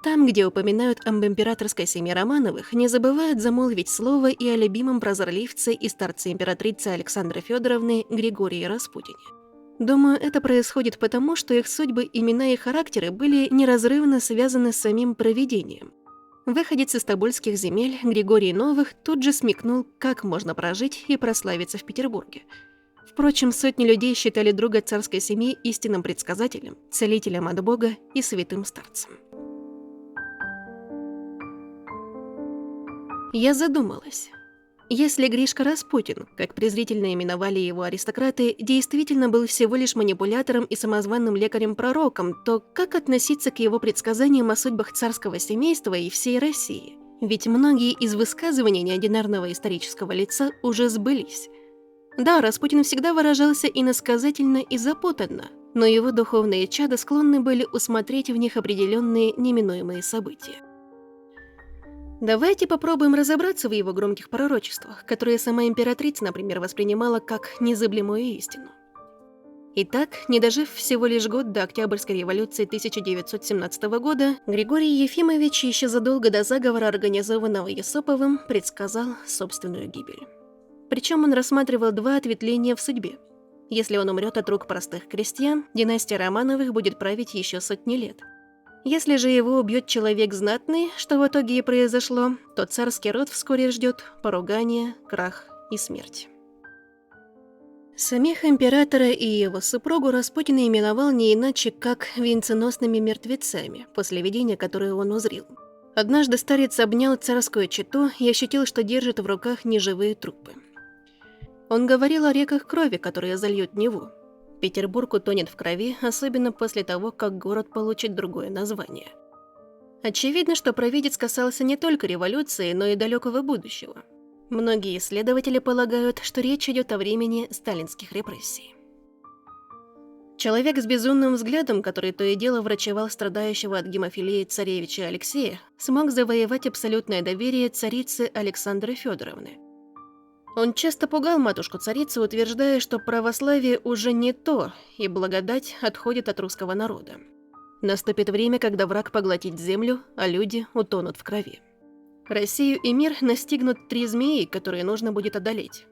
Там, где упоминают об императорской семье Романовых, не забывают замолвить слово и о любимом прозорливце и старце императрицы Александры Федоровны Григории Распутине. Думаю, это происходит потому, что их судьбы, имена и характеры были неразрывно связаны с самим провидением. Выходец из тобольских земель Григорий Новых тут же смекнул, как можно прожить и прославиться в Петербурге. Впрочем, сотни людей считали друга царской семьи истинным предсказателем, целителем от Бога и святым старцем. Я задумалась. Если Гришка Распутин, как презрительно именовали его аристократы, действительно был всего лишь манипулятором и самозванным лекарем-пророком, то как относиться к его предсказаниям о судьбах царского семейства и всей России? Ведь многие из высказываний неординарного исторического лица уже сбылись. Да, Распутин всегда выражался иносказательно и запутанно, но его духовные чада склонны были усмотреть в них определенные неминуемые события. Давайте попробуем разобраться в его громких пророчествах, которые сама императрица, например, воспринимала как незыблемую истину. Итак, не дожив всего лишь год до Октябрьской революции 1917 года, Григорий Ефимович еще задолго до заговора, организованного Юсуповым, предсказал собственную гибель. Причем он рассматривал два ответвления в судьбе. Если он умрет от рук простых крестьян, династия Романовых будет править еще сотни лет. Если же его убьет человек знатный, что в итоге и произошло, то царский род вскоре ждет поругание, крах и смерть. Самих императора и его супругу Распутин именовал не иначе, как венценосными мертвецами, после видения, которое он узрел. Однажды старец обнял царскую чету и ощутил, что держит в руках неживые трупы. Он говорил о реках крови, которые зальют Неву. Петербург утонет в крови, особенно после того, как город получит другое название. Очевидно, что провидец касался не только революции, но и далекого будущего. Многие исследователи полагают, что речь идет о времени сталинских репрессий. Человек с безумным взглядом, который то и дело врачевал страдающего от гемофилии царевича Алексея, смог завоевать абсолютное доверие царицы Александры Федоровны. Он часто пугал матушку-царицу, утверждая, что православие уже не то, и благодать отходит от русского народа. Наступит время, когда враг поглотит землю, а люди утонут в крови. Россию и мир настигнут три змеи, которые нужно будет одолеть.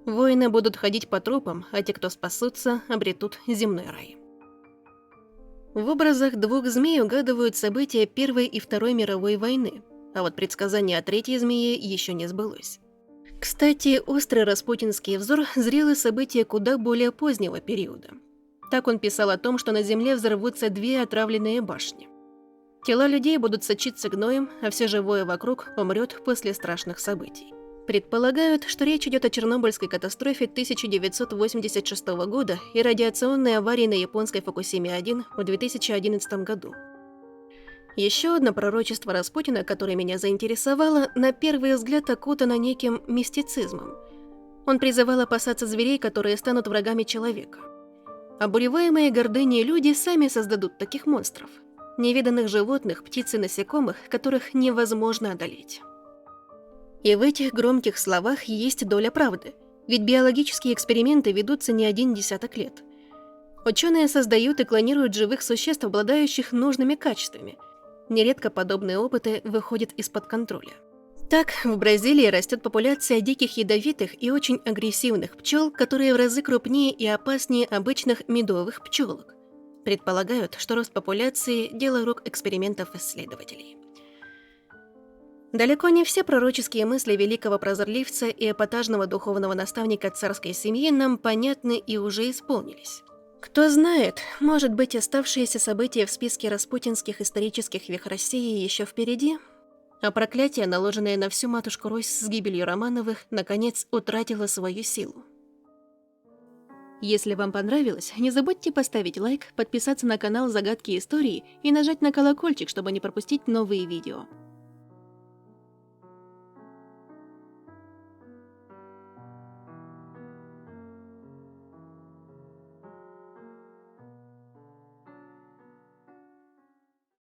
Воины будут ходить по трупам, а те, кто спасутся, обретут земной рай. В образах двух змей угадывают события Первой и Второй мировой войны, а вот предсказание о третьей змее еще не сбылось. Кстати, острый распутинский взор зрел события куда более позднего периода. Так он писал о том, что на земле взорвутся две отравленные башни. Тела людей будут сочиться гноем, а все живое вокруг умрет после страшных событий. Предполагают, что речь идет о Чернобыльской катастрофе 1986 года и радиационной аварии на японской Фукусиме-1 в 2011 году. Еще одно пророчество Распутина, которое меня заинтересовало, на первый взгляд окутано неким мистицизмом. Он призывал опасаться зверей, которые станут врагами человека. Обуреваемые гордыней люди сами создадут таких монстров. Невиданных животных, птиц и насекомых, которых невозможно одолеть. И в этих громких словах есть доля правды, ведь биологические эксперименты ведутся не один десяток лет. Ученые создают и клонируют живых существ, обладающих нужными качествами. Нередко подобные опыты выходят из-под контроля. Так, в Бразилии растет популяция диких ядовитых и очень агрессивных пчел, которые в разы крупнее и опаснее обычных медовых пчелок. Предполагают, что рост популяции – дело рук экспериментов исследователей. Далеко не все пророческие мысли великого прозорливца и эпатажного духовного наставника царской семьи нам понятны и уже исполнились. Кто знает, может быть, оставшиеся события в списке распутинских исторических вех России еще впереди, а проклятие, наложенное на всю матушку Русь с гибелью Романовых, наконец утратило свою силу. Если вам понравилось, не забудьте поставить лайк, подписаться на канал Загадки Истории и нажать на колокольчик, чтобы не пропустить новые видео.